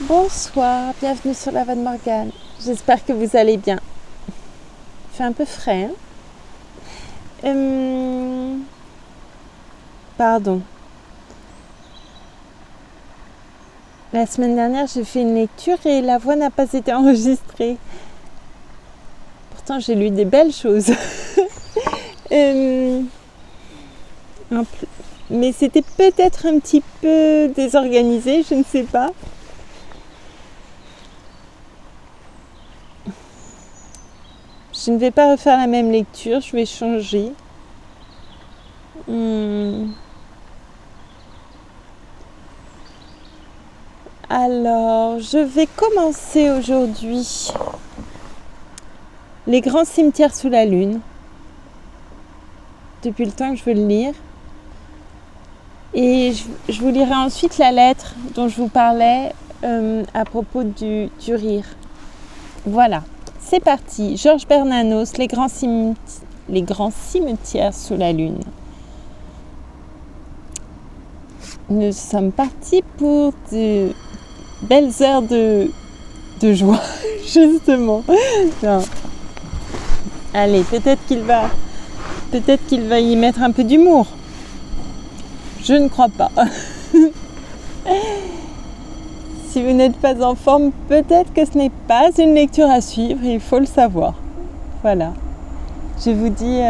Bonsoir, bienvenue sur la Voix de Morgane. J'espère que vous allez bien. Il fait un peu frais, hein. Pardon. La semaine dernière, j'ai fait une lecture et la voix n'a pas été enregistrée. Pourtant, j'ai lu des belles choses. Mais c'était peut-être un petit peu désorganisé, je ne sais pas. Je ne vais pas refaire la même lecture, je vais changer. Alors, je vais commencer aujourd'hui Les grands cimetières sous la lune. Depuis le temps que je veux le lire. Et je vous lirai ensuite la lettre dont je vous parlais à propos du rire. Voilà, c'est parti. Georges Bernanos, Les grands cimetières sous la lune. Nous sommes partis pour de belles heures de joie, justement. Non. Allez, peut-être qu'il va y mettre un peu d'humour. Je ne crois pas. Si vous n'êtes pas en forme, peut-être que ce n'est pas une lecture à suivre, il faut le savoir. Voilà. Je vous dis...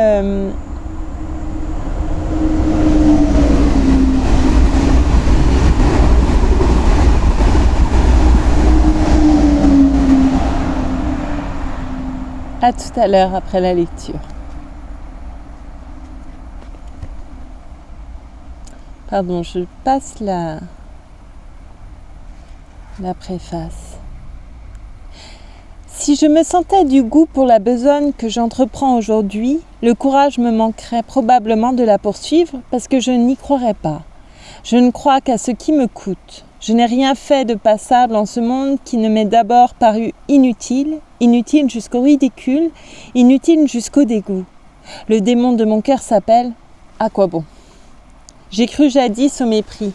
à tout à l'heure après la lecture. Pardon, je passe la préface. Si je me sentais du goût pour la besogne que j'entreprends aujourd'hui, le courage me manquerait probablement de la poursuivre parce que je n'y croirais pas. Je ne crois qu'à ce qui me coûte. Je n'ai rien fait de passable en ce monde qui ne m'est d'abord paru inutile jusqu'au ridicule, inutile jusqu'au dégoût. Le démon de mon cœur s'appelle « À quoi bon ?» J'ai cru jadis au mépris.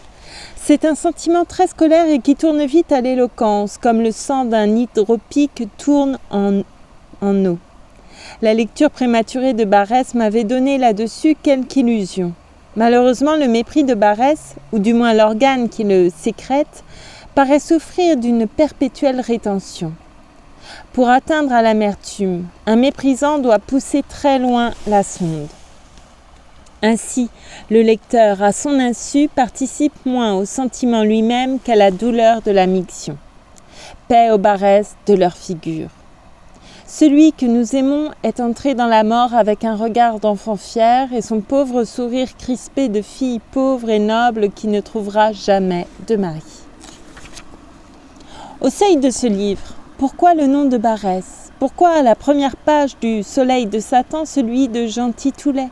C'est un sentiment très scolaire et qui tourne vite à l'éloquence, comme le sang d'un hydropique tourne en eau. La lecture prématurée de Barrès m'avait donné là-dessus quelque illusion. Malheureusement, le mépris de Barrès, ou du moins l'organe qui le sécrète, paraît souffrir d'une perpétuelle rétention. Pour atteindre à l'amertume, un méprisant doit pousser très loin la sonde. Ainsi, le lecteur, à son insu, participe moins au sentiment lui-même qu'à la douleur de la miction. Paix aux Barrès de leur figure. Celui que nous aimons est entré dans la mort avec un regard d'enfant fier et son pauvre sourire crispé de fille pauvre et noble qui ne trouvera jamais de mari. Au seuil de ce livre, pourquoi le nom de Barrès ? Pourquoi à la première page du Soleil de Satan celui de Jean Titoulet ?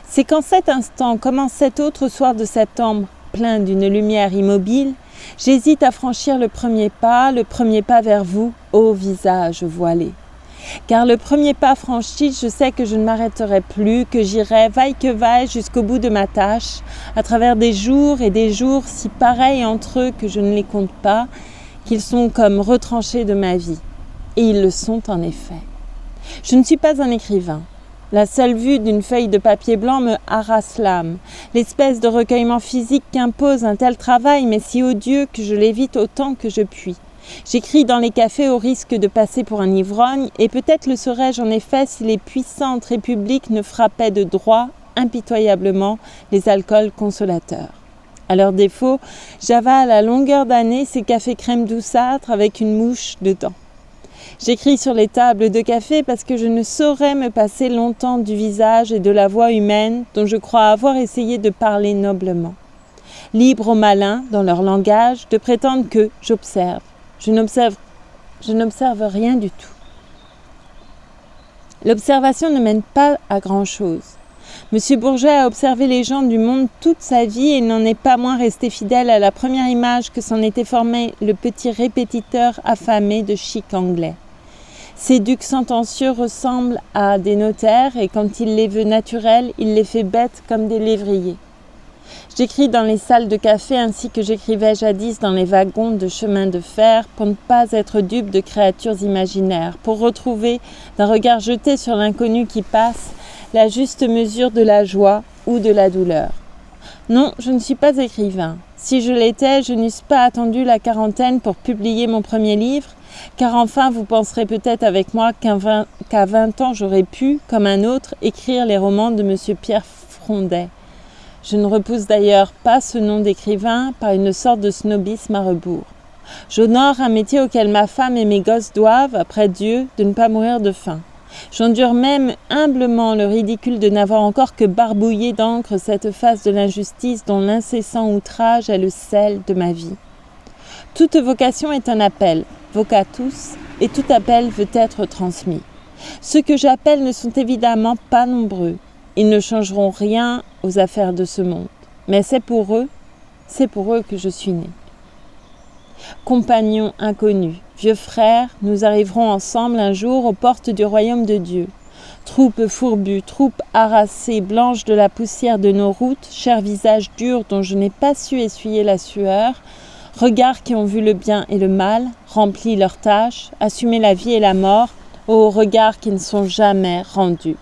C'est qu'en cet instant, comme en cet autre soir de septembre, plein d'une lumière immobile, j'hésite à franchir le premier pas vers vous, ô visage voilé. Car le premier pas franchi, je sais que je ne m'arrêterai plus, que j'irai vaille que vaille jusqu'au bout de ma tâche, à travers des jours et des jours si pareils entre eux que je ne les compte pas, qu'ils sont comme retranchés de ma vie. Et ils le sont en effet. Je ne suis pas un écrivain. La seule vue d'une feuille de papier blanc me harasse l'âme. L'espèce de recueillement physique qu'impose un tel travail m'est si odieux que je l'évite autant que je puis. J'écris dans les cafés au risque de passer pour un ivrogne, et peut-être le serais-je en effet si les puissantes républiques ne frappaient de droit, impitoyablement, les alcools consolateurs. À leur défaut, j'avale à longueur d'année ces cafés crème douceâtre avec une mouche dedans. J'écris sur les tables de café parce que je ne saurais me passer longtemps du visage et de la voix humaine dont je crois avoir essayé de parler noblement. Libre aux malins, dans leur langage, de prétendre que j'observe. Je n'observe rien du tout. L'observation ne mène pas à grand-chose. Monsieur Bourget a observé les gens du monde toute sa vie et n'en est pas moins resté fidèle à la première image que s'en était formé le petit répétiteur affamé de chic anglais. Ces ducs sentencieux ressemblent à des notaires et quand il les veut naturels, il les fait bêtes comme des lévriers. J'écris dans les salles de café ainsi que j'écrivais jadis dans les wagons de chemin de fer pour ne pas être dupe de créatures imaginaires, pour retrouver, d'un regard jeté sur l'inconnu qui passe, la juste mesure de la joie ou de la douleur. Non, je ne suis pas écrivain. Si je l'étais, je n'eusse pas attendu la quarantaine pour publier mon premier livre, car enfin vous penserez peut-être avec moi qu'à 20 ans j'aurais pu, comme un autre, écrire les romans de M. Pierre Frondet. Je ne repousse d'ailleurs pas ce nom d'écrivain par une sorte de snobisme à rebours. J'honore un métier auquel ma femme et mes gosses doivent, après Dieu, de ne pas mourir de faim. J'endure même humblement le ridicule de n'avoir encore que barbouillé d'encre cette face de l'injustice dont l'incessant outrage est le sel de ma vie. Toute vocation est un appel, vocatus, et tout appel veut être transmis. Ceux que j'appelle ne sont évidemment pas nombreux. Ils ne changeront rien aux affaires de ce monde. Mais c'est pour eux que je suis né. Compagnons inconnus, vieux frères, nous arriverons ensemble un jour aux portes du royaume de Dieu. Troupes fourbues, troupes harassées, blanches de la poussière de nos routes, chers visages durs dont je n'ai pas su essuyer la sueur, regards qui ont vu le bien et le mal, rempli leurs tâches, assumé la vie et la mort, aux regards qui ne se sont jamais rendus.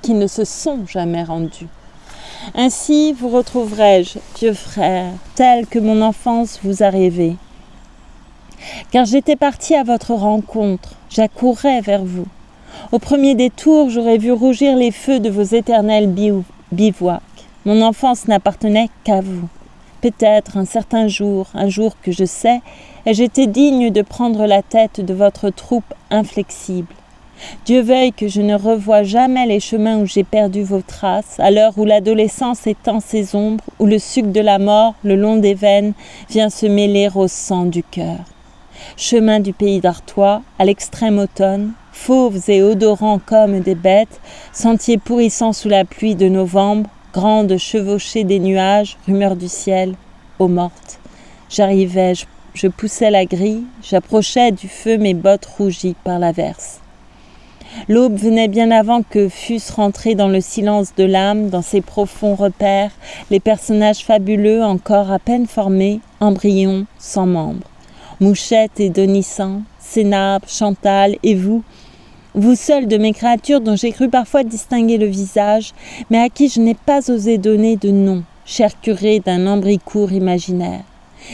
Ainsi vous retrouverai-je, vieux frère, tel que mon enfance vous a rêvé. Car j'étais parti à votre rencontre, j'accourais vers vous. Au premier détour, j'aurais vu rougir les feux de vos éternels bivouacs. Mon enfance n'appartenait qu'à vous. Peut-être un certain jour, un jour que je sais, ai-je été digne de prendre la tête de votre troupe inflexible. Dieu veuille que je ne revoie jamais les chemins où j'ai perdu vos traces, à l'heure où l'adolescence étend ses ombres, où le suc de la mort, le long des veines, vient se mêler au sang du cœur. Chemin du pays d'Artois, à l'extrême automne, fauves et odorants comme des bêtes, sentiers pourrissant sous la pluie de novembre, grandes chevauchées des nuages, rumeur du ciel, eau morte. J'arrivais, je poussais la grille, j'approchais du feu mes bottes rougies par l'averse. L'aube venait bien avant que fussent rentrés dans le silence de l'âme, dans ses profonds repères, les personnages fabuleux encore à peine formés, embryons sans membres. Mouchette et Donissant, Cénabre, Chantal et vous seuls de mes créatures dont j'ai cru parfois distinguer le visage, mais à qui je n'ai pas osé donner de nom, cher curé d'un Ambricourt imaginaire.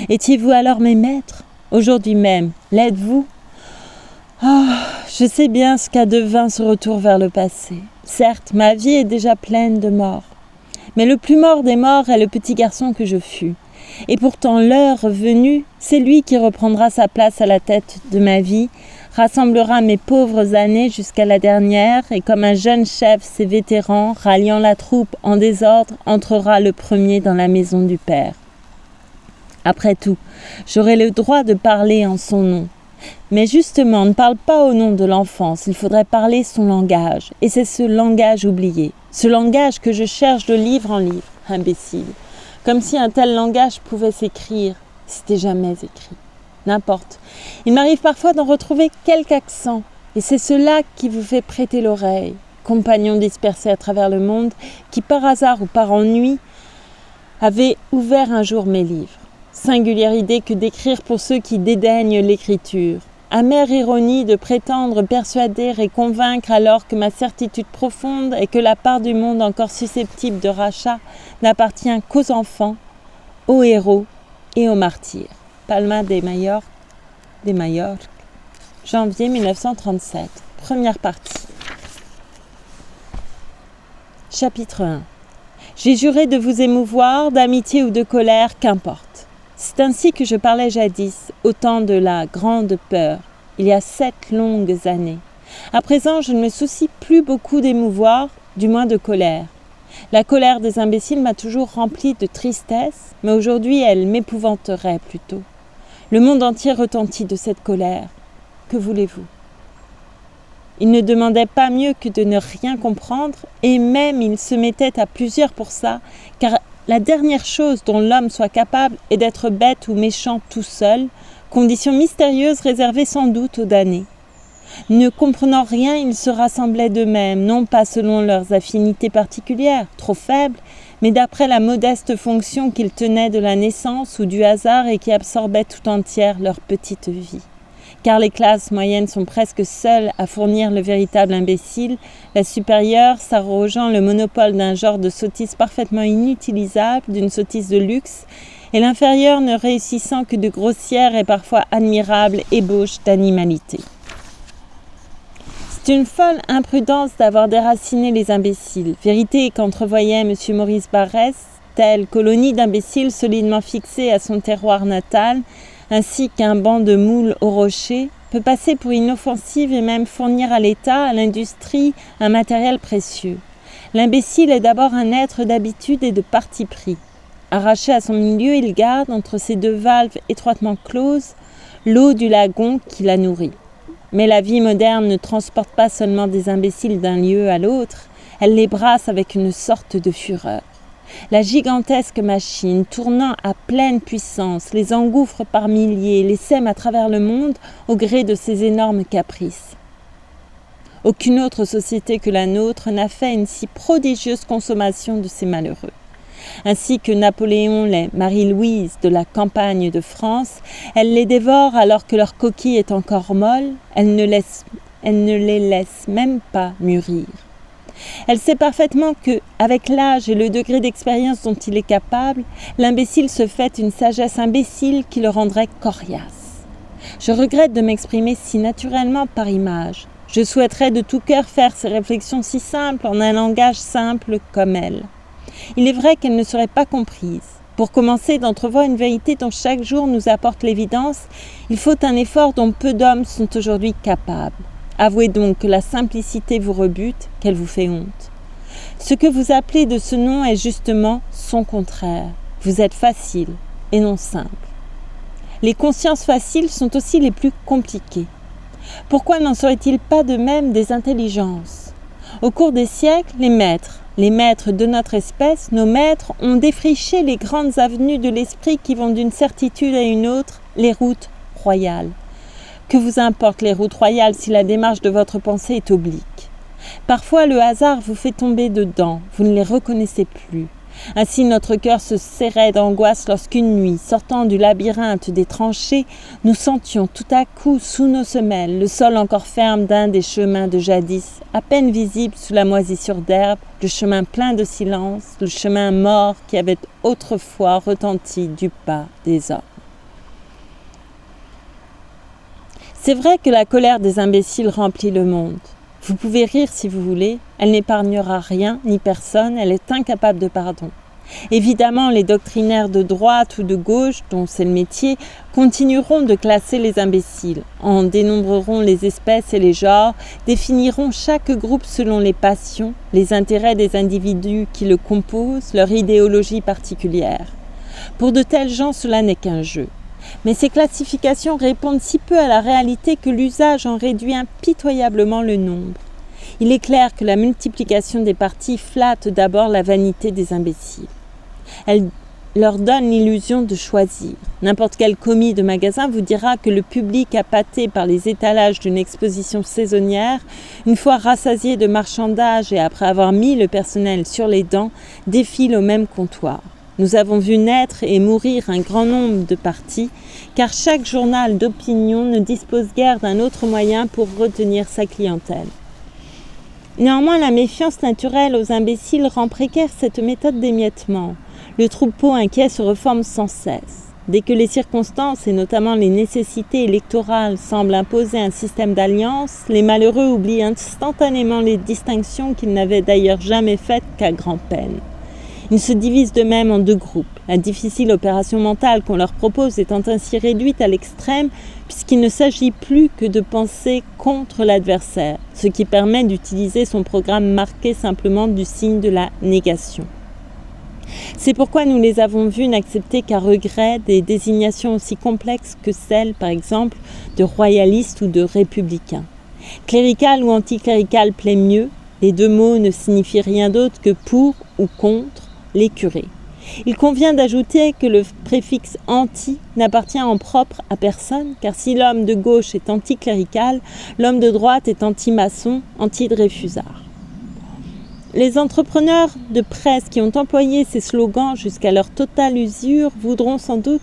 Étiez-vous alors mes maîtres? Aujourd'hui même, l'êtes-vous? Je sais bien ce qu'a devint ce retour vers le passé. Certes, ma vie est déjà pleine de morts. Mais le plus mort des morts est le petit garçon que je fus. Et pourtant l'heure venue, c'est lui qui reprendra sa place à la tête de ma vie, rassemblera mes pauvres années jusqu'à la dernière, et comme un jeune chef, ses vétérans, ralliant la troupe en désordre, entrera le premier dans la maison du Père. Après tout, j'aurai le droit de parler en son nom. Mais justement, on ne parle pas au nom de l'enfance, il faudrait parler son langage. Et c'est ce langage oublié, ce langage que je cherche de livre en livre, imbécile. Comme si un tel langage pouvait s'écrire, c'était jamais écrit. N'importe. Il m'arrive parfois d'en retrouver quelque accent, et c'est cela qui vous fait prêter l'oreille, compagnons dispersés à travers le monde, qui par hasard ou par ennui avaient ouvert un jour mes livres. Singulière idée que d'écrire pour ceux qui dédaignent l'écriture. Amère ironie de prétendre persuader et convaincre alors que ma certitude profonde est que la part du monde encore susceptible de rachat n'appartient qu'aux enfants, aux héros et aux martyrs. Palma de Majorque, janvier 1937, première partie. Chapitre 1. J'ai juré de vous émouvoir, d'amitié ou de colère, qu'importe. C'est ainsi que je parlais jadis, au temps de la grande peur, il y a 7 longues années. À présent, je ne me soucie plus beaucoup d'émouvoir, du moins de colère. La colère des imbéciles m'a toujours rempli de tristesse, mais aujourd'hui elle m'épouvanterait plutôt. Le monde entier retentit de cette colère. Que voulez-vous? Il ne demandait pas mieux que de ne rien comprendre, et même il se mettait à plusieurs pour ça, car la dernière chose dont l'homme soit capable est d'être bête ou méchant tout seul, condition mystérieuse réservée sans doute aux damnés. Ne comprenant rien, ils se rassemblaient d'eux-mêmes, non pas selon leurs affinités particulières, trop faibles, mais d'après la modeste fonction qu'ils tenaient de la naissance ou du hasard et qui absorbait tout entière leur petite vie. Car les classes moyennes sont presque seules à fournir le véritable imbécile, la supérieure s'arrogeant le monopole d'un genre de sottise parfaitement inutilisable, d'une sottise de luxe, et l'inférieure ne réussissant que de grossières et parfois admirables ébauches d'animalité. C'est une folle imprudence d'avoir déraciné les imbéciles, vérité qu'entrevoyait M. Maurice Barrès, telle colonie d'imbéciles solidement fixée à son terroir natal, ainsi qu'un banc de moules au rocher, peut passer pour inoffensive et même fournir à l'État, à l'industrie, un matériel précieux. L'imbécile est d'abord un être d'habitude et de parti pris. Arraché à son milieu, il garde, entre ses deux valves étroitement closes, l'eau du lagon qui la nourrit. Mais la vie moderne ne transporte pas seulement des imbéciles d'un lieu à l'autre, elle les brasse avec une sorte de fureur. La gigantesque machine, tournant à pleine puissance, les engouffre par milliers, les sème à travers le monde au gré de ses énormes caprices. Aucune autre société que la nôtre n'a fait une si prodigieuse consommation de ces malheureux. Ainsi que Napoléon les Marie-Louise de la campagne de France, elle les dévore alors que leur coquille est encore molle, elle ne les laisse même pas mûrir. Elle sait parfaitement que, avec l'âge et le degré d'expérience dont il est capable, l'imbécile se fait une sagesse imbécile qui le rendrait coriace. Je regrette de m'exprimer si naturellement par image. Je souhaiterais de tout cœur faire ces réflexions si simples en un langage simple comme elle. Il est vrai qu'elle ne serait pas comprise. Pour commencer d'entrevoir une vérité dont chaque jour nous apporte l'évidence, il faut un effort dont peu d'hommes sont aujourd'hui capables. Avouez donc que la simplicité vous rebute, qu'elle vous fait honte. Ce que vous appelez de ce nom est justement son contraire. Vous êtes facile et non simple. Les consciences faciles sont aussi les plus compliquées. Pourquoi n'en serait-il pas de même des intelligences ? Au cours des siècles, les maîtres de notre espèce, nos maîtres, ont défriché les grandes avenues de l'esprit qui vont d'une certitude à une autre, les routes royales. Que vous importent les routes royales si la démarche de votre pensée est oblique ? Parfois, le hasard vous fait tomber dedans, vous ne les reconnaissez plus. Ainsi, notre cœur se serrait d'angoisse lorsqu'une nuit, sortant du labyrinthe des tranchées, nous sentions tout à coup sous nos semelles le sol encore ferme d'un des chemins de jadis, à peine visible sous la moisissure d'herbe, le chemin plein de silence, le chemin mort qui avait autrefois retenti du pas des hommes. C'est vrai que la colère des imbéciles remplit le monde. Vous pouvez rire si vous voulez, elle n'épargnera rien ni personne, elle est incapable de pardon. Évidemment, les doctrinaires de droite ou de gauche, dont c'est le métier, continueront de classer les imbéciles, en dénombreront les espèces et les genres, définiront chaque groupe selon les passions, les intérêts des individus qui le composent, leur idéologie particulière. Pour de tels gens, cela n'est qu'un jeu. Mais ces classifications répondent si peu à la réalité que l'usage en réduit impitoyablement le nombre. Il est clair que la multiplication des partis flatte d'abord la vanité des imbéciles. Elle leur donne l'illusion de choisir. N'importe quel commis de magasin vous dira que le public appâté par les étalages d'une exposition saisonnière, une fois rassasié de marchandages et après avoir mis le personnel sur les dents, défile au même comptoir. Nous avons vu naître et mourir un grand nombre de partis, car chaque journal d'opinion ne dispose guère d'un autre moyen pour retenir sa clientèle. Néanmoins, la méfiance naturelle aux imbéciles rend précaire cette méthode d'émiettement. Le troupeau inquiet se reforme sans cesse. Dès que les circonstances, et notamment les nécessités électorales, semblent imposer un système d'alliance, les malheureux oublient instantanément les distinctions qu'ils n'avaient d'ailleurs jamais faites qu'à grand-peine. Ils se divisent d'eux-mêmes en deux groupes, la difficile opération mentale qu'on leur propose étant ainsi réduite à l'extrême puisqu'il ne s'agit plus que de penser contre l'adversaire, ce qui permet d'utiliser son programme marqué simplement du signe de la négation. C'est pourquoi nous les avons vus n'accepter qu'à regret des désignations aussi complexes que celles, par exemple, de royalistes ou de républicains. Clérical ou anticlérical plaît mieux, les deux mots ne signifient rien d'autre que pour ou contre les curés. Il convient d'ajouter que le préfixe « anti » n'appartient en propre à personne, car si l'homme de gauche est anticlérical, l'homme de droite est anti-maçon, anti-Dreyfusard. Les entrepreneurs de presse qui ont employé ces slogans jusqu'à leur totale usure voudront sans doute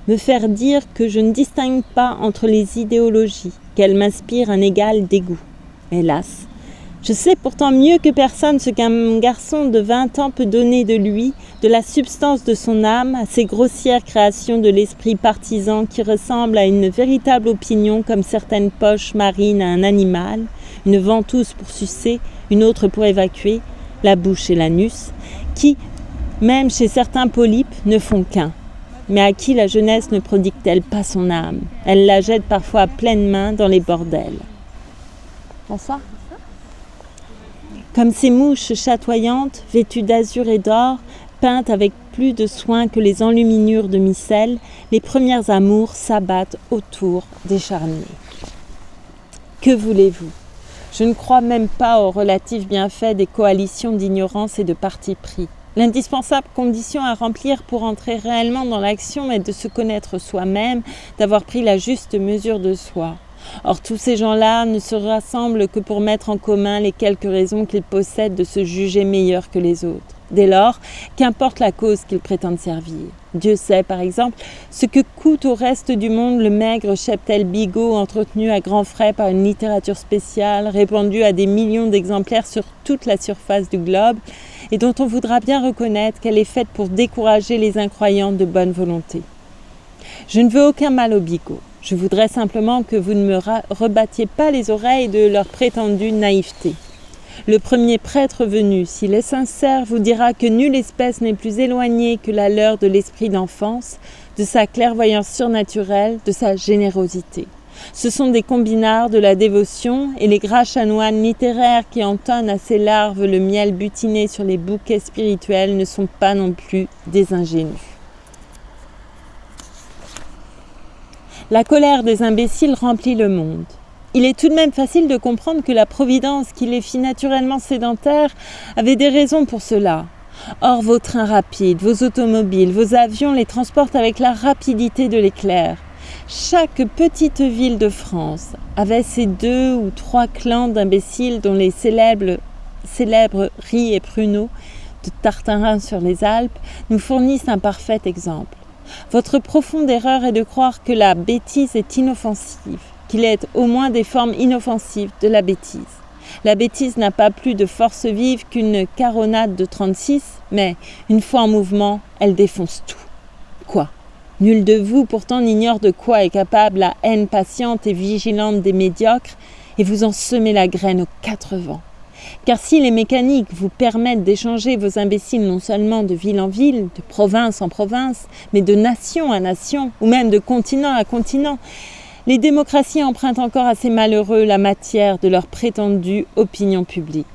me faire dire que je ne distingue pas entre les idéologies, qu'elles m'inspirent un égal dégoût. Hélas, je sais pourtant mieux que personne ce qu'un garçon de 20 ans peut donner de lui, de la substance de son âme, à ces grossières créations de l'esprit partisan qui ressemblent à une véritable opinion comme certaines poches marines à un animal, une ventouse pour sucer, une autre pour évacuer, la bouche et l'anus, qui, même chez certains polypes, ne font qu'un. Mais à qui la jeunesse ne prodigue-t-elle pas son âme? Elle la jette parfois à pleines mains dans les bordels. Bonsoir. Comme ces mouches chatoyantes, vêtues d'azur et d'or, peintes avec plus de soin que les enluminures de micelle, les premières amours s'abattent autour des charniers. Que voulez-vous? Je ne crois même pas aux relatifs bienfaits des coalitions d'ignorance et de parti pris. L'indispensable condition à remplir pour entrer réellement dans l'action est de se connaître soi-même, d'avoir pris la juste mesure de soi. Or, tous ces gens-là ne se rassemblent que pour mettre en commun les quelques raisons qu'ils possèdent de se juger meilleurs que les autres. Dès lors, qu'importe la cause qu'ils prétendent servir. Dieu sait, par exemple, ce que coûte au reste du monde le maigre cheptel bigot entretenu à grands frais par une littérature spéciale, répandue à des millions d'exemplaires sur toute la surface du globe, et dont on voudra bien reconnaître qu'elle est faite pour décourager les incroyants de bonne volonté. Je ne veux aucun mal aux bigots. Je voudrais simplement que vous ne me rebattiez pas les oreilles de leur prétendue naïveté. Le premier prêtre venu, s'il est sincère, vous dira que nulle espèce n'est plus éloignée que la leur de l'esprit d'enfance, de sa clairvoyance surnaturelle, de sa générosité. Ce sont des combinards de la dévotion et les gras chanoines littéraires qui entonnent à ces larves le miel butiné sur les bouquets spirituels ne sont pas non plus des ingénus. La colère des imbéciles remplit le monde. Il est tout de même facile de comprendre que la Providence, qui les fit naturellement sédentaires, avait des raisons pour cela. Or, vos trains rapides, vos automobiles, vos avions les transportent avec la rapidité de l'éclair. Chaque petite ville de France avait ses 2 ou 3 clans d'imbéciles dont les célèbres Rie et Pruneau de Tartarin sur les Alpes nous fournissent un parfait exemple. Votre profonde erreur est de croire que la bêtise est inoffensive, qu'il est au moins des formes inoffensives de la bêtise. La bêtise n'a pas plus de force vive qu'une caronade de 36, mais une fois en mouvement, elle défonce tout. Quoi ? Nul de vous pourtant n'ignore de quoi est capable la haine patiente et vigilante des médiocres, et vous en semez la graine aux 4 vents. Car si les mécaniques vous permettent d'échanger vos imbéciles non seulement de ville en ville, de province en province, mais de nation à nation, ou même de continent à continent, les démocraties empruntent encore à ces malheureux la matière de leur prétendue opinion publique.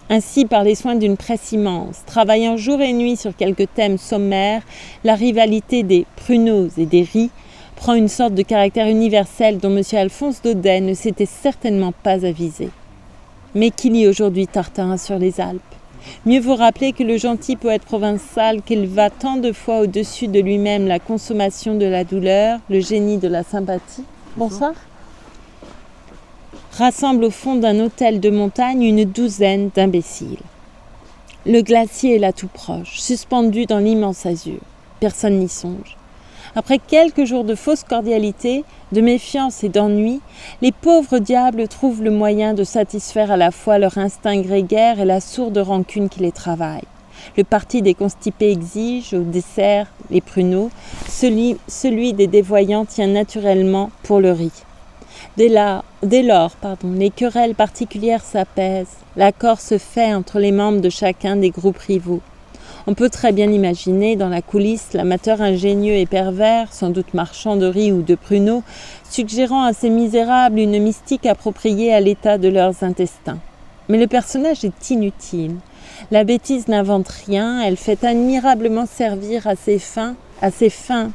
Ainsi, par les soins d'une presse immense, travaillant jour et nuit sur quelques thèmes sommaires, la rivalité des Pruneaux et des Rie prend une sorte de caractère universel dont M. Alphonse Daudet ne s'était certainement pas avisé. Mais qui lit aujourd'hui Tartarin sur les Alpes? Mieux vaut rappeler que le gentil poète provençal qu'éleva tant de fois au-dessus de lui-même la consommation de la douleur, le génie de la sympathie. Bonsoir. Rassemble au fond d'un hôtel de montagne une douzaine d'imbéciles. Le glacier est là tout proche, suspendu dans l'immense azur. Personne n'y songe. Après quelques jours de fausse cordialité, de méfiance et d'ennui, les pauvres diables trouvent le moyen de satisfaire à la fois leur instinct grégaire et la sourde rancune qui les travaille. Le parti des constipés exige, au dessert, les pruneaux, celui des dévoyants tient naturellement pour le riz. Dès lors, les querelles particulières s'apaisent, l'accord se fait entre les membres de chacun des groupes rivaux. On peut très bien imaginer dans la coulisse l'amateur ingénieux et pervers, sans doute marchand de riz ou de pruneaux, suggérant à ces misérables une mystique appropriée à l'état de leurs intestins. Mais le personnage est inutile. La bêtise n'invente rien, elle fait admirablement servir à ses fins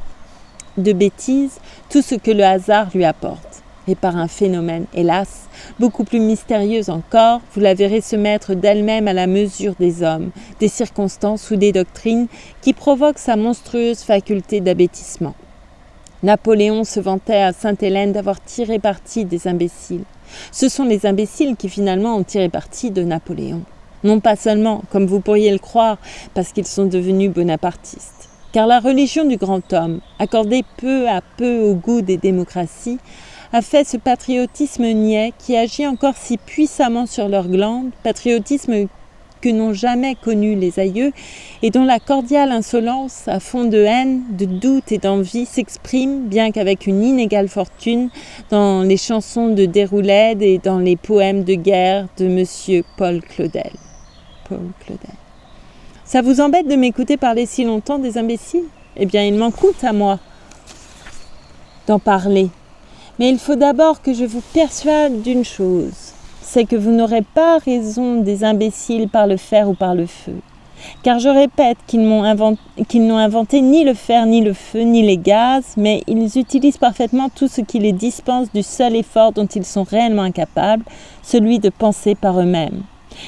de bêtise tout ce que le hasard lui apporte. et par un phénomène, hélas, beaucoup plus mystérieux encore, vous la verrez se mettre d'elle-même à la mesure des hommes, des circonstances ou des doctrines qui provoquent sa monstrueuse faculté d'abêtissement. Napoléon se vantait à Sainte-Hélène d'avoir tiré parti des imbéciles. Ce sont les imbéciles qui finalement ont tiré parti de Napoléon. Non pas seulement, comme vous pourriez le croire, parce qu'ils sont devenus bonapartistes. Car la religion du grand homme, accordée peu à peu au goût des démocraties, a fait ce patriotisme niais qui agit encore si puissamment sur leurs glandes, patriotisme que n'ont jamais connu les aïeux et dont la cordiale insolence, à fond de haine, de doute et d'envie, s'exprime, bien qu'avec une inégale fortune, dans les chansons de Déroulède et dans les poèmes de guerre de Monsieur Paul Claudel. Ça vous embête de m'écouter parler si longtemps des imbéciles ? Eh bien, il m'en coûte à moi d'en parler. Mais il faut d'abord que je vous persuade d'une chose, c'est que vous n'aurez pas raison des imbéciles par le fer ou par le feu. Car je répète qu'ils n'ont inventé ni le fer, ni le feu, ni les gaz, mais ils utilisent parfaitement tout ce qui les dispense du seul effort dont ils sont réellement incapables, celui de penser par eux-mêmes.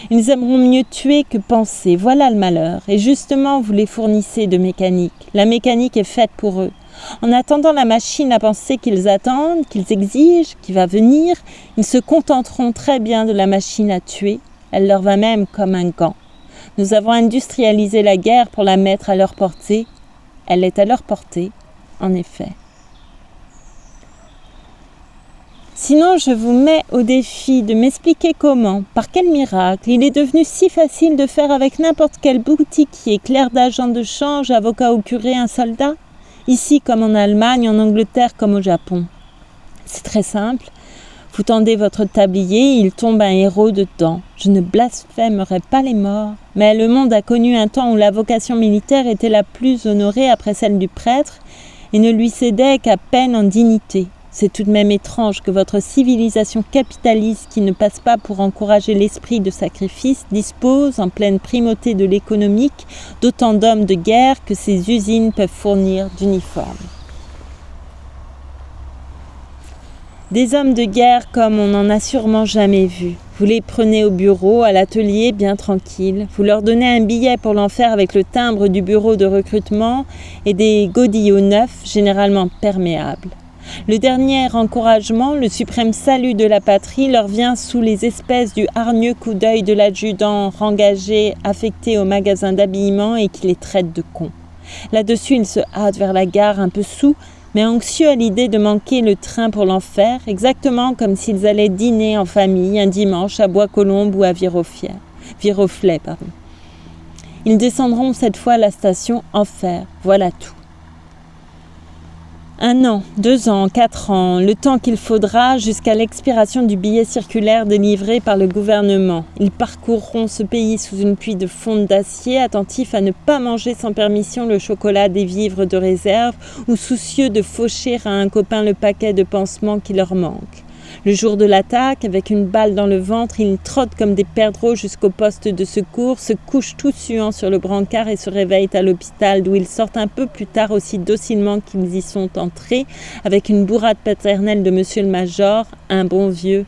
Ils aimeront mieux tuer que penser, voilà le malheur, et justement vous les fournissez de mécanique. La mécanique est faite pour eux. En attendant la machine à penser qu'ils attendent, qu'ils exigent, qui va venir, ils se contenteront très bien de la machine à tuer. Elle leur va même comme un gant. Nous avons industrialisé la guerre pour la mettre à leur portée. Elle est à leur portée, en effet. Sinon, je vous mets au défi de m'expliquer comment, par quel miracle, il est devenu si facile de faire avec n'importe quel boutiquier, clerc d'agent de change, avocat ou curé, un soldat. Ici comme en Allemagne, en Angleterre comme au Japon. C'est très simple. Vous tendez votre tablier, il tombe un héros dedans. Je ne blasphémerai pas les morts. Mais le monde a connu un temps où la vocation militaire était la plus honorée après celle du prêtre et ne lui cédait qu'à peine en dignité. C'est tout de même étrange que votre civilisation capitaliste, qui ne passe pas pour encourager l'esprit de sacrifice, dispose, en pleine primauté de l'économique, d'autant d'hommes de guerre que ces usines peuvent fournir d'uniformes. Des hommes de guerre comme on n'en a sûrement jamais vu. Vous les prenez au bureau, à l'atelier, bien tranquilles. Vous leur donnez un billet pour l'enfer avec le timbre du bureau de recrutement et des godillots neufs, généralement perméables. Le dernier encouragement, le suprême salut de la patrie, leur vient sous les espèces du hargneux coup d'œil de l'adjudant rengagé affecté au magasin d'habillement et qui les traite de cons. Là-dessus, ils se hâtent vers la gare un peu saoul, mais anxieux à l'idée de manquer le train pour l'enfer, exactement comme s'ils allaient dîner en famille un dimanche à Bois-Colombes ou à Viroflay. Ils descendront cette fois à la station Enfer, voilà tout. 1 an, 2 ans, 4 ans, le temps qu'il faudra jusqu'à l'expiration du billet circulaire délivré par le gouvernement. Ils parcourront ce pays sous une pluie de fonte d'acier, attentifs à ne pas manger sans permission le chocolat des vivres de réserve ou soucieux de faucher à un copain le paquet de pansements qui leur manque. Le jour de l'attaque, avec une balle dans le ventre, ils trottent comme des perdreaux jusqu'au poste de secours, se couchent tout suants sur le brancard et se réveillent à l'hôpital, d'où ils sortent un peu plus tard aussi docilement qu'ils y sont entrés, avec une bourrade paternelle de monsieur le major, un bon vieux.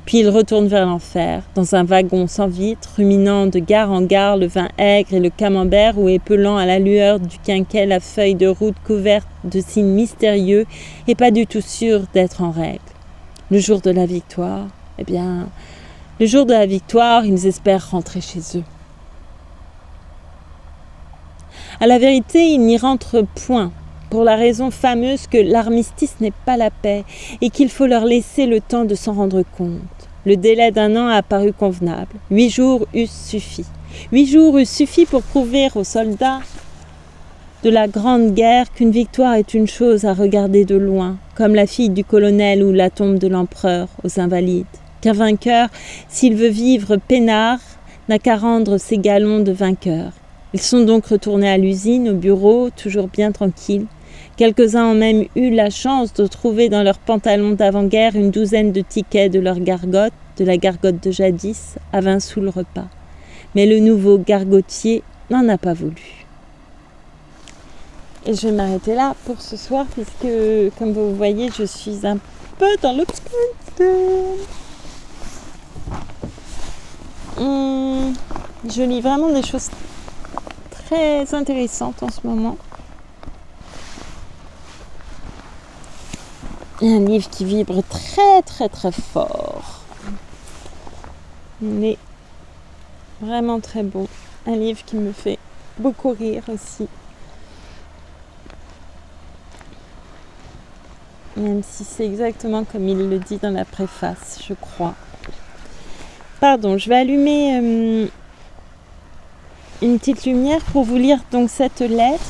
Puis ils retournent vers l'enfer, dans un wagon sans vitre, ruminant de gare en gare le vin aigre et le camembert ou épelant à la lueur du quinquet la feuille de route couverte de signes mystérieux et pas du tout sûrs d'être en règle. Le jour de la victoire, ils espèrent rentrer chez eux. À la vérité, ils n'y rentrent point, pour la raison fameuse que l'armistice n'est pas la paix et qu'il faut leur laisser le temps de s'en rendre compte. Le délai d'1 an a paru convenable. 8 jours eussent suffi. 8 jours eussent suffi pour prouver aux soldats de la Grande Guerre qu'une victoire est une chose à regarder de loin, comme la fille du colonel ou la tombe de l'empereur aux Invalides. Qu'un vainqueur, s'il veut vivre peinard, n'a qu'à rendre ses galons de vainqueur. Ils sont donc retournés à l'usine, au bureau, toujours bien tranquilles. Quelques-uns ont même eu la chance de trouver dans leurs pantalons d'avant-guerre une douzaine de tickets de leur gargote, de la gargote de jadis, à 20 sous le repas. Mais le nouveau gargotier n'en a pas voulu. Et je vais m'arrêter là pour ce soir puisque, comme vous voyez, je suis un peu dans l'obscurité. Je lis vraiment des choses très intéressantes en ce moment. Il y a un livre qui vibre très très très fort. Il est vraiment très beau. Un livre qui me fait beaucoup rire aussi. Même si c'est exactement comme il le dit dans la préface, je crois. Pardon, je vais allumer une petite lumière pour vous lire donc cette lettre.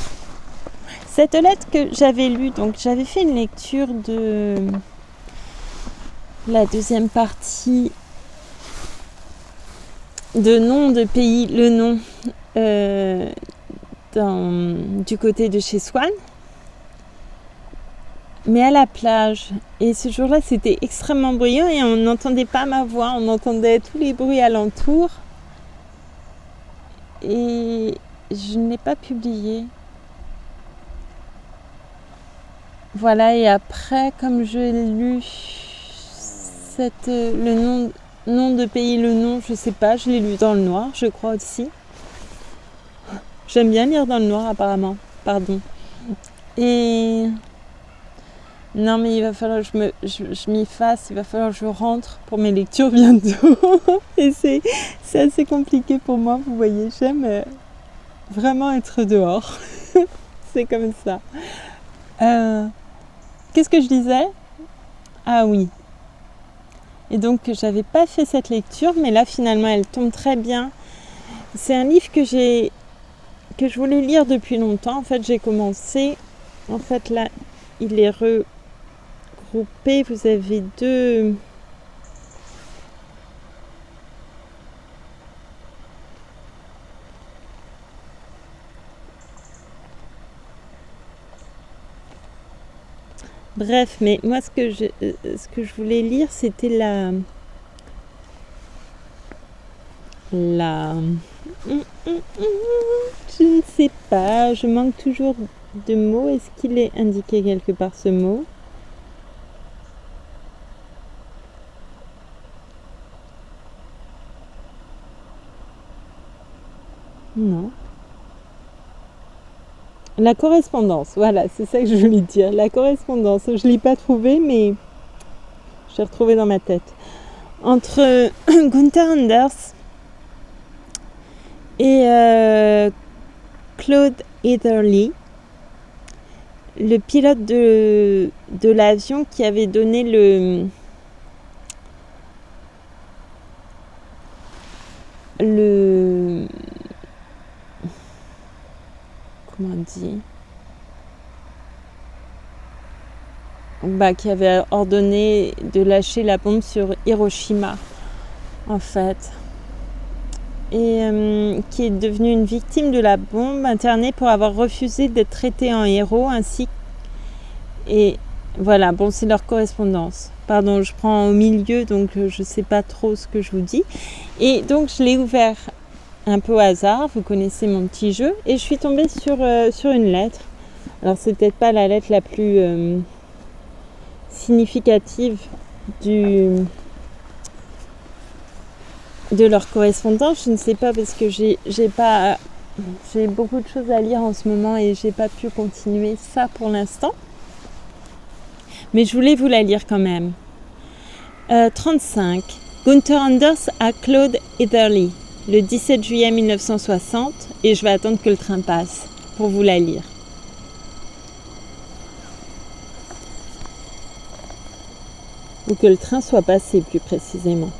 Cette lettre que j'avais lue, donc j'avais fait une lecture de la deuxième partie de nom de pays, le nom du côté de chez Swan, mais à la plage. Et ce jour-là, c'était extrêmement bruyant et on n'entendait pas ma voix, on entendait tous les bruits alentour. Et je ne l'ai pas publié. Voilà, et après, comme j'ai lu le nom de pays, le nom, je sais pas, je l'ai lu dans le noir, je crois aussi. J'aime bien lire dans le noir, apparemment. Pardon. Et non, mais il va falloir que je m'y fasse, il va falloir que je rentre pour mes lectures bientôt. Et c'est assez compliqué pour moi, vous voyez, j'aime vraiment être dehors. C'est comme ça. Qu'est-ce que je disais ? Ah oui. Et donc, j'avais pas fait cette lecture, mais là, finalement, elle tombe très bien. C'est un livre que je voulais lire depuis longtemps. En fait, j'ai commencé. En fait, là, il est regroupé. Vous avez deux... Bref, mais moi, ce que je voulais lire, c'était je ne sais pas, je manque toujours de mots. Est-ce qu'il est indiqué quelque part, ce mot ? Non. La correspondance, voilà, c'est ça que je voulais dire. La correspondance, je ne l'ai pas trouvée, mais je l'ai retrouvée dans ma tête. Entre Gunther Anders et Claude Ederle, le pilote de l'avion qui avait donné comment on dit, qui avait ordonné de lâcher la bombe sur Hiroshima, en fait, et qui est devenu une victime de la bombe, interné pour avoir refusé d'être traité en héros, ainsi. Et voilà, bon, c'est leur correspondance. Pardon, je prends au milieu, donc je ne sais pas trop ce que je vous dis. Et donc, je l'ai ouvert un peu au hasard, vous connaissez mon petit jeu, et je suis tombée sur une lettre. Alors, c'est peut-être pas la lettre la plus significative de leur correspondance, je ne sais pas, parce que j'ai beaucoup de choses à lire en ce moment et j'ai pas pu continuer ça pour l'instant. Mais je voulais vous la lire quand même. 35. Gunther Anders à Claude Ederle, le 17 juillet 1960, et je vais attendre que le train passe pour vous la lire. Ou que le train soit passé, plus précisément.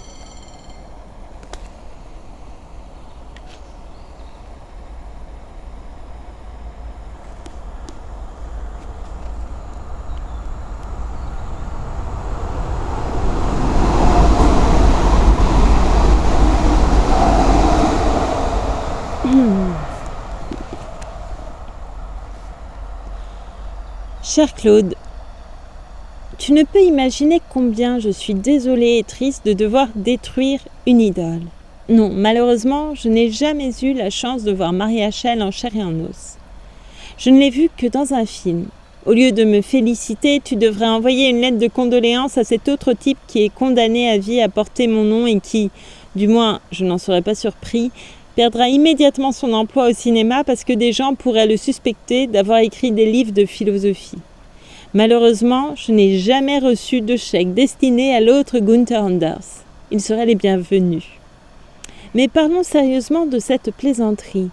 Cher Claude, tu ne peux imaginer combien je suis désolée et triste de devoir détruire une idole. Non, malheureusement, je n'ai jamais eu la chance de voir Marie Hachel en chair et en os. Je ne l'ai vue que dans un film, Au lieu de me féliciter, tu devrais envoyer une lettre de condoléances à cet autre type qui est condamné à vie à porter mon nom et qui, du moins, je n'en serais pas surpris, perdra immédiatement son emploi au cinéma parce que des gens pourraient le suspecter d'avoir écrit des livres de philosophie. Malheureusement, je n'ai jamais reçu de chèque destiné à l'autre Gunther Anders. Ils seraient les bienvenus. Mais parlons sérieusement de cette plaisanterie.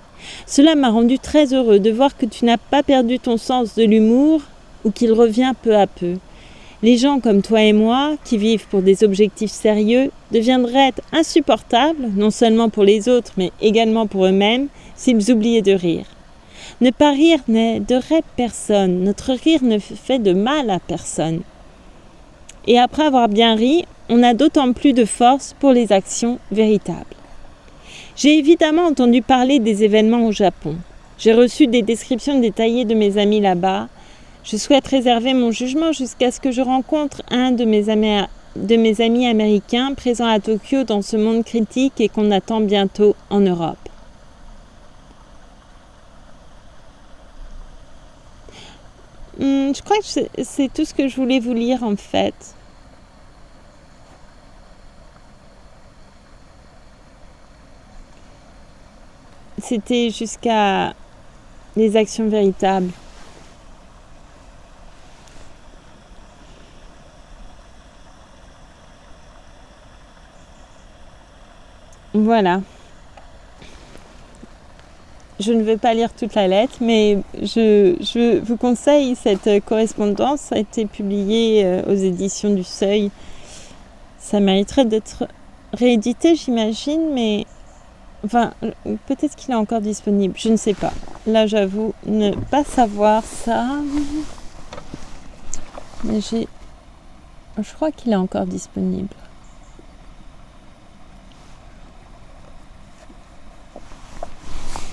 Cela m'a rendu très heureux de voir que tu n'as pas perdu ton sens de l'humour ou qu'il revient peu à peu. Les gens comme toi et moi, qui vivent pour des objectifs sérieux, deviendraient insupportables, non seulement pour les autres, mais également pour eux-mêmes, s'ils oubliaient de rire. Ne pas rire n'aiderait personne, notre rire ne fait de mal à personne. Et après avoir bien ri, on a d'autant plus de force pour les actions véritables. J'ai évidemment entendu parler des événements au Japon. J'ai reçu des descriptions détaillées de mes amis là-bas. Je souhaite réserver mon jugement jusqu'à ce que je rencontre un de mes amis américains présents à Tokyo dans ce monde critique et qu'on attend bientôt en Europe. Je crois que c'est tout ce que je voulais vous lire en fait. C'était jusqu'à les actions véritables. Voilà. Je ne vais pas lire toute la lettre, mais je vous conseille cette correspondance. Ça a été publié aux éditions du Seuil. Ça mériterait d'être réédité, j'imagine, mais enfin, peut-être qu'il est encore disponible. Je ne sais pas. Là, j'avoue ne pas savoir ça. Mais je crois qu'il est encore disponible.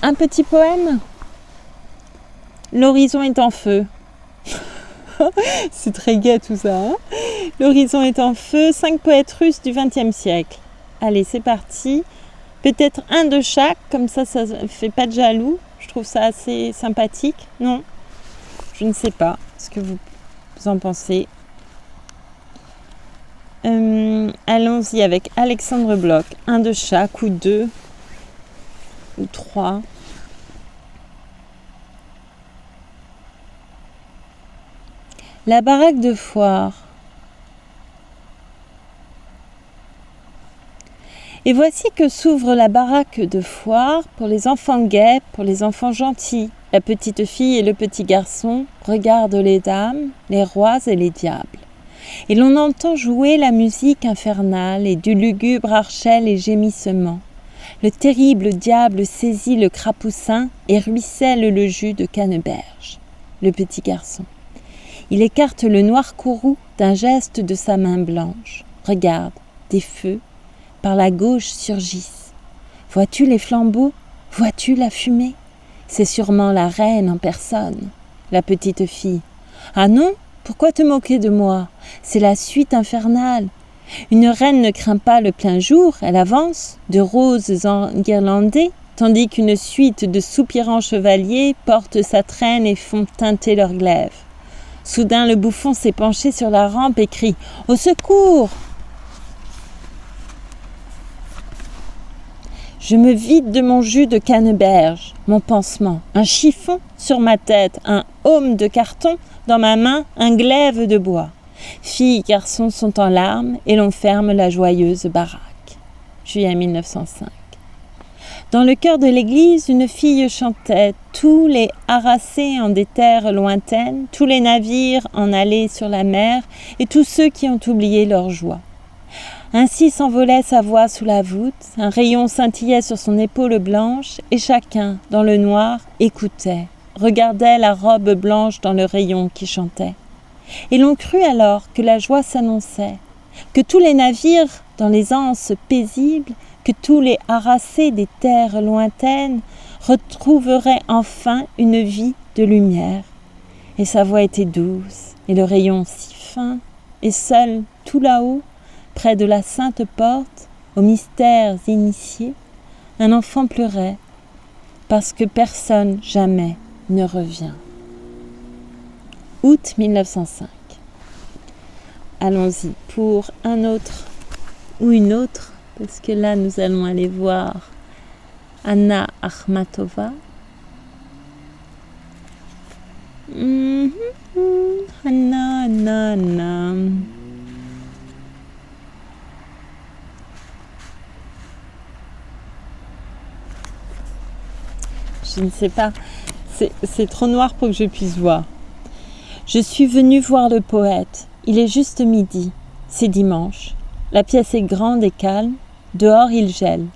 Un petit poème. L'horizon est en feu. C'est très gai tout ça. Hein. L'horizon est en feu. 5 poètes russes du XXe siècle. Allez, c'est parti. Peut-être un de chaque, comme ça ne fait pas de jaloux. Je trouve ça assez sympathique. Non, je ne sais pas ce que vous en pensez. Allons-y avec Alexandre Bloch. Un de chaque ou 2 ou 3. La baraque de foire. Et voici que s'ouvre la baraque de foire pour les enfants gais, pour les enfants gentils. La petite fille et le petit garçon regardent les dames, les rois et les diables. Et l'on entend jouer la musique infernale et du lugubre archet les gémissements. Le terrible diable saisit le crapoussin et ruisselle le jus de canneberge. Le petit garçon. Il écarte le noir courroux d'un geste de sa main blanche. Regarde, des feux, par la gauche surgissent. Vois-tu les flambeaux? Vois-tu la fumée? C'est sûrement la reine en personne. La petite fille. Ah non? Pourquoi te moquer de moi? C'est la suite infernale. Une reine ne craint pas le plein jour, elle avance, de roses enguirlandées, tandis qu'une suite de soupirants chevaliers porte sa traîne et font teinter leurs glaives. Soudain, le bouffon s'est penché sur la rampe et crie « Au secours !» Je me vide de mon jus de canneberge, mon pansement, un chiffon sur ma tête, un aume de carton, dans ma main, un glaive de bois. Filles et garçons sont en larmes et l'on ferme la joyeuse baraque. Juillet 1905. Dans le chœur de l'église, une fille chantait « Tous les harassés en des terres lointaines, tous les navires en allée sur la mer et tous ceux qui ont oublié leur joie. » Ainsi s'envolait sa voix sous la voûte, un rayon scintillait sur son épaule blanche et chacun, dans le noir, écoutait, regardait la robe blanche dans le rayon qui chantait. Et l'on crut alors que la joie s'annonçait, que tous les navires dans les anses paisibles, que tous les harassés des terres lointaines retrouveraient enfin une vie de lumière. Et sa voix était douce, et le rayon si fin, et seul, tout là-haut, près de la sainte porte, aux mystères initiés, un enfant pleurait, parce que personne jamais ne revient. août 1905. Allons-y pour un autre ou une autre, parce que là nous allons aller voir Anna Akhmatova. Anna. Je ne sais pas, c'est trop noir pour que je puisse voir. Je suis venue voir le poète. Il est juste midi. C'est dimanche. La pièce est grande et calme. Dehors, il gèle.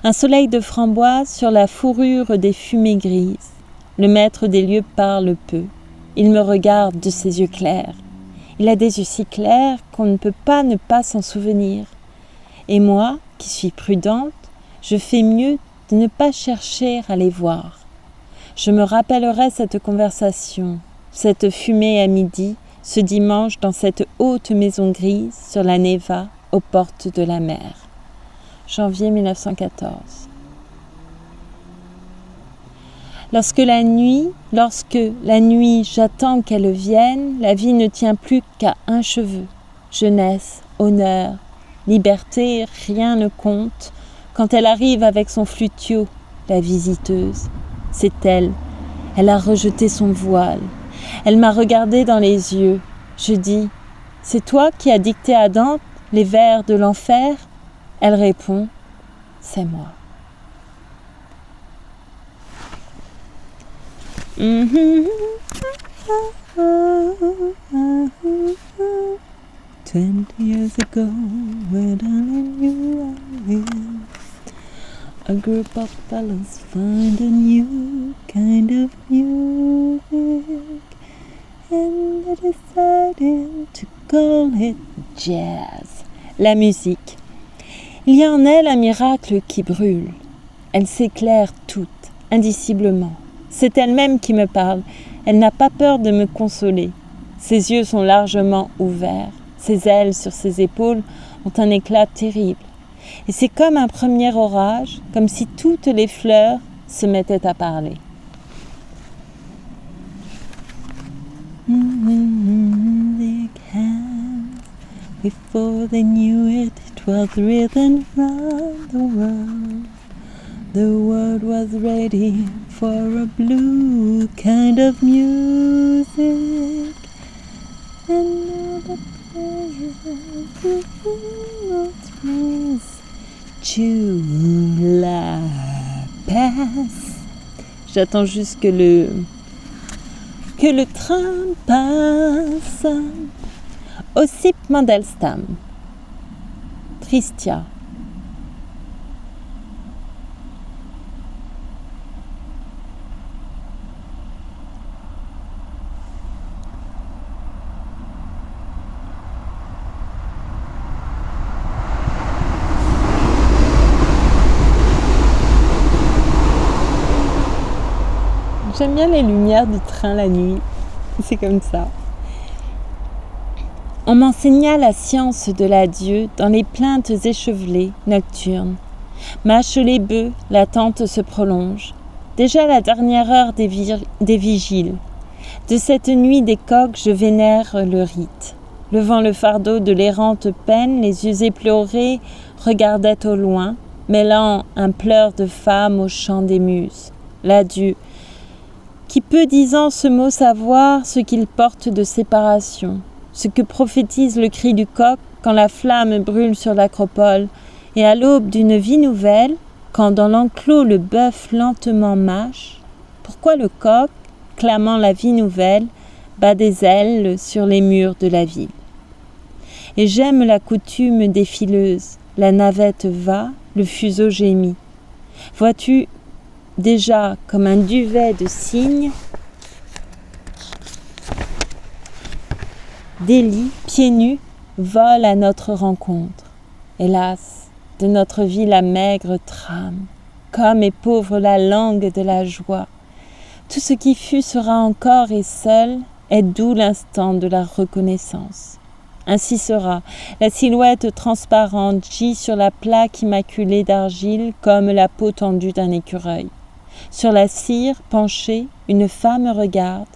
Un soleil de framboise sur la fourrure des fumées grises. Le maître des lieux parle peu. Il me regarde de ses yeux clairs. Il a des yeux si clairs qu'on ne peut pas ne pas s'en souvenir. Et moi, qui suis prudente, je fais mieux de ne pas chercher à les voir. Je me rappellerai cette conversation, cette fumée à midi, ce dimanche dans cette haute maison grise sur la Neva, aux portes de la mer. Janvier 1914. Lorsque la nuit, j'attends qu'elle vienne, la vie ne tient plus qu'à un cheveu. Jeunesse, honneur, liberté, rien ne compte. Quand elle arrive avec son flutio, la visiteuse, c'est elle. Elle a rejeté son voile. Elle m'a regardé dans les yeux. Je dis, c'est toi qui as dicté à Dante les vers de l'enfer ? Elle répond, c'est moi. "20 years ago, when you are here, a group of fellows find a new kind of music, and they decided to call it jazz." La musique. Il y a en elle un miracle qui brûle. Elle s'éclaire toute, indiciblement. C'est elle-même qui me parle. Elle n'a pas peur de me consoler. Ses yeux sont largement ouverts. Ses ailes sur ses épaules ont un éclat terrible. Et c'est comme un premier orage, comme si toutes les fleurs se mettaient à parler. Before they knew it, it was written round the world. The world was ready for a blue kind of music. And now the players to la passe. J'attends juste que le train passe. Ossip Mandelstam. Tristia. J'aime bien les lumières du train la nuit. C'est comme ça. On m'enseigna la science de l'adieu dans les plaintes échevelées, nocturnes. Mâche les bœufs, l'attente se prolonge. Déjà la dernière heure des vigiles. De cette nuit des coqs, je vénère le rite. Levant le fardeau de l'errante peine, les yeux éplorés regardaient au loin, mêlant un pleur de femme au chant des muses. L'adieu. Qui peut, disant ce mot, savoir ce qu'il porte de séparation, ce que prophétise le cri du coq quand la flamme brûle sur l'acropole, et à l'aube d'une vie nouvelle, quand dans l'enclos le bœuf lentement mâche, pourquoi le coq, clamant la vie nouvelle, bat des ailes sur les murs de la ville. Et j'aime la coutume défileuse, la navette va, le fuseau gémit. Vois-tu, déjà comme un duvet de cygne, Délie, pieds nus, vole à notre rencontre. Hélas, de notre vie la maigre trame, comme est pauvre la langue de la joie. Tout ce qui fut sera encore et seul est doux l'instant de la reconnaissance. Ainsi sera, la silhouette transparente gît sur la plaque immaculée d'argile comme la peau tendue d'un écureuil. Sur la cire, penchée, une femme regarde.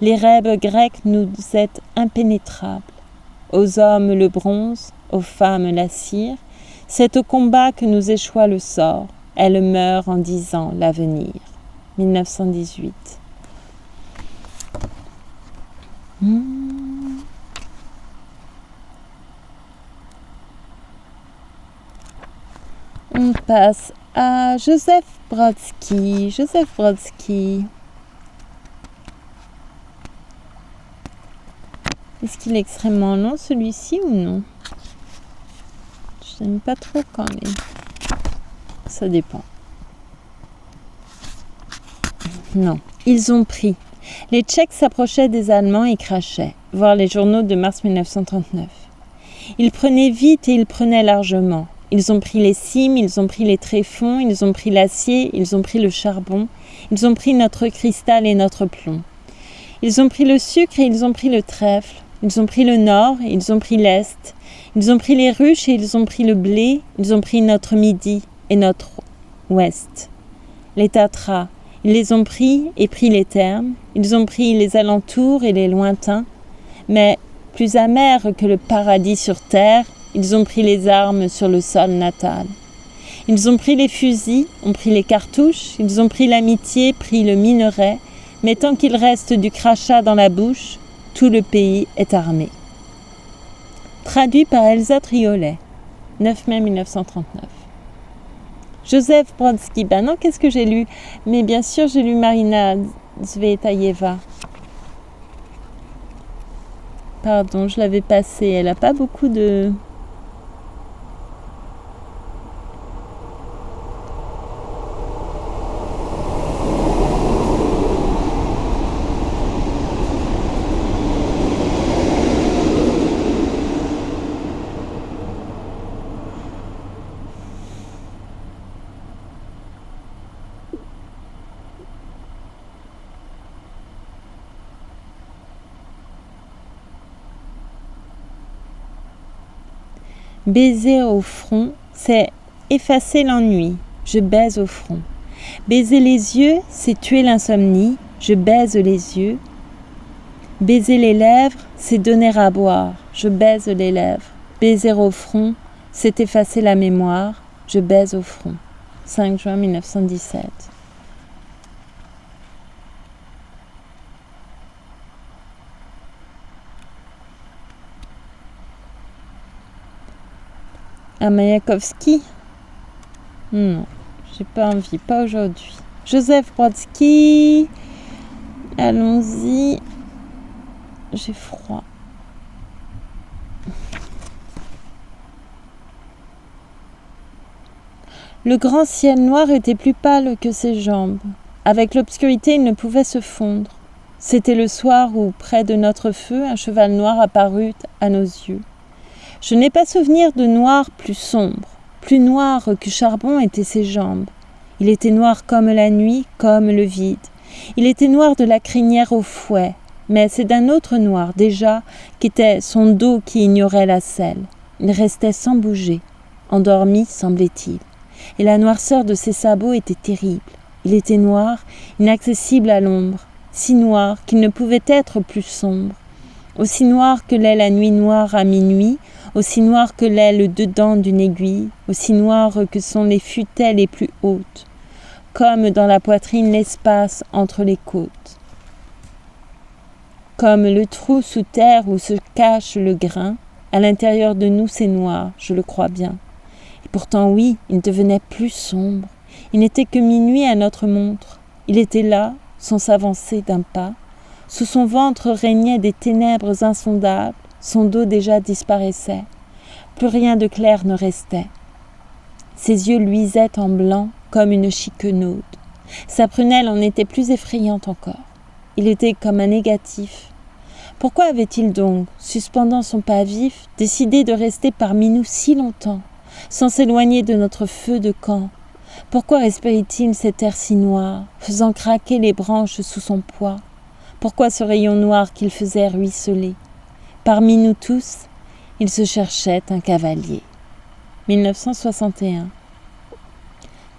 Les rêves grecs nous êtes impénétrables. Aux hommes le bronze, aux femmes la cire. C'est au combat que nous échoit le sort. Elle meurt en disant l'avenir. 1918. On passe à Joseph Brodsky. Joseph Brodsky. Est-ce qu'il est extrêmement long celui-ci ou non? Je n'aime pas trop quand même. Ça dépend. Non, ils ont pris. Les Tchèques s'approchaient des Allemands et crachaient, voir les journaux de mars 1939. Ils prenaient vite et ils prenaient largement. Ils ont pris les cimes, ils ont pris les tréfonds, ils ont pris l'acier, ils ont pris le charbon, ils ont pris notre cristal et notre plomb. Ils ont pris le sucre et ils ont pris le trèfle, ils ont pris le nord et ils ont pris l'est, ils ont pris les ruches et ils ont pris le blé, ils ont pris notre midi et notre ouest. Les tatras, ils les ont pris et pris les termes, ils ont pris les alentours et les lointains, mais plus amers que le paradis sur terre, ils ont pris les armes sur le sol natal. Ils ont pris les fusils, ont pris les cartouches, ils ont pris l'amitié, pris le minerai, mais tant qu'il reste du crachat dans la bouche, tout le pays est armé. Traduit par Elsa Triolet, 9 mai 1939. Joseph Brodsky, non, qu'est-ce que j'ai lu? Mais bien sûr, j'ai lu Marina Tsvetaeva. Pardon, je l'avais passée, elle n'a pas beaucoup de... Baiser au front, c'est effacer l'ennui. Je baise au front. Baiser les yeux, c'est tuer l'insomnie. Je baise les yeux. Baiser les lèvres, c'est donner à boire. Je baise les lèvres. Baiser au front, c'est effacer la mémoire. Je baise au front. 5 juin 1917. À Mayakovsky? Non, j'ai pas envie, pas aujourd'hui. Joseph Brodsky, allons-y. J'ai froid. Le grand ciel noir était plus pâle que ses jambes. Avec l'obscurité, il ne pouvait se fondre. C'était le soir où, près de notre feu, un cheval noir apparut à nos yeux. Je n'ai pas souvenir de noir plus sombre. Plus noir que charbon étaient ses jambes. Il était noir comme la nuit, comme le vide. Il était noir de la crinière au fouet, mais c'est d'un autre noir déjà qu'était son dos qui ignorait la selle. Il restait sans bouger, endormi semblait-il. Et la noirceur de ses sabots était terrible. Il était noir, inaccessible à l'ombre, si noir qu'il ne pouvait être plus sombre. Aussi noir que l'est la nuit noire à minuit, aussi noir que l'est le dedans d'une aiguille, aussi noir que sont les futaies les plus hautes, comme dans la poitrine l'espace entre les côtes. Comme le trou sous terre où se cache le grain, à l'intérieur de nous c'est noir, je le crois bien. Et pourtant oui, il devenait plus sombre. Il n'était que minuit à notre montre. Il était là, sans s'avancer d'un pas. Sous son ventre régnaient des ténèbres insondables, son dos déjà disparaissait. Plus rien de clair ne restait. Ses yeux luisaient en blanc comme une chiquenaude. Sa prunelle en était plus effrayante encore. Il était comme un négatif. Pourquoi avait-il donc, suspendant son pas vif, décidé de rester parmi nous si longtemps, sans s'éloigner de notre feu de camp? Pourquoi respirait-il cet air si noir, faisant craquer les branches sous son poids? Pourquoi ce rayon noir qu'il faisait ruisseler? Parmi nous tous, il se cherchait un cavalier. 1961.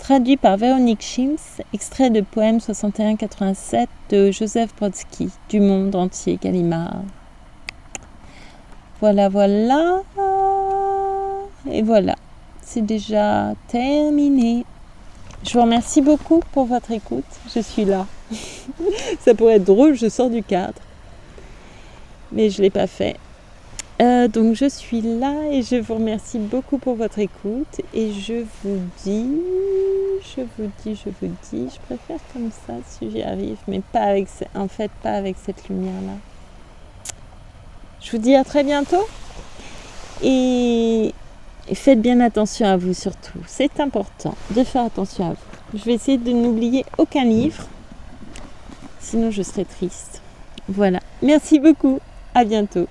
traduit par Véronique Chims, extrait de poème 61-87 de Joseph Brodsky, du monde entier, Gallimard. Voilà, voilà. Et voilà, c'est déjà terminé. Je vous remercie beaucoup pour votre écoute. Je suis là. Ça pourrait être drôle, je sors du cadre. Mais je ne l'ai pas fait. Donc je suis là et je vous remercie beaucoup pour votre écoute. Et je vous dis, je préfère comme ça si j'y arrive, mais pas avec cette lumière-là. Je vous dis à très bientôt. Et faites bien attention à vous surtout. C'est important de faire attention à vous. Je vais essayer de n'oublier aucun livre. Sinon je serai triste. Voilà. Merci beaucoup. À bientôt.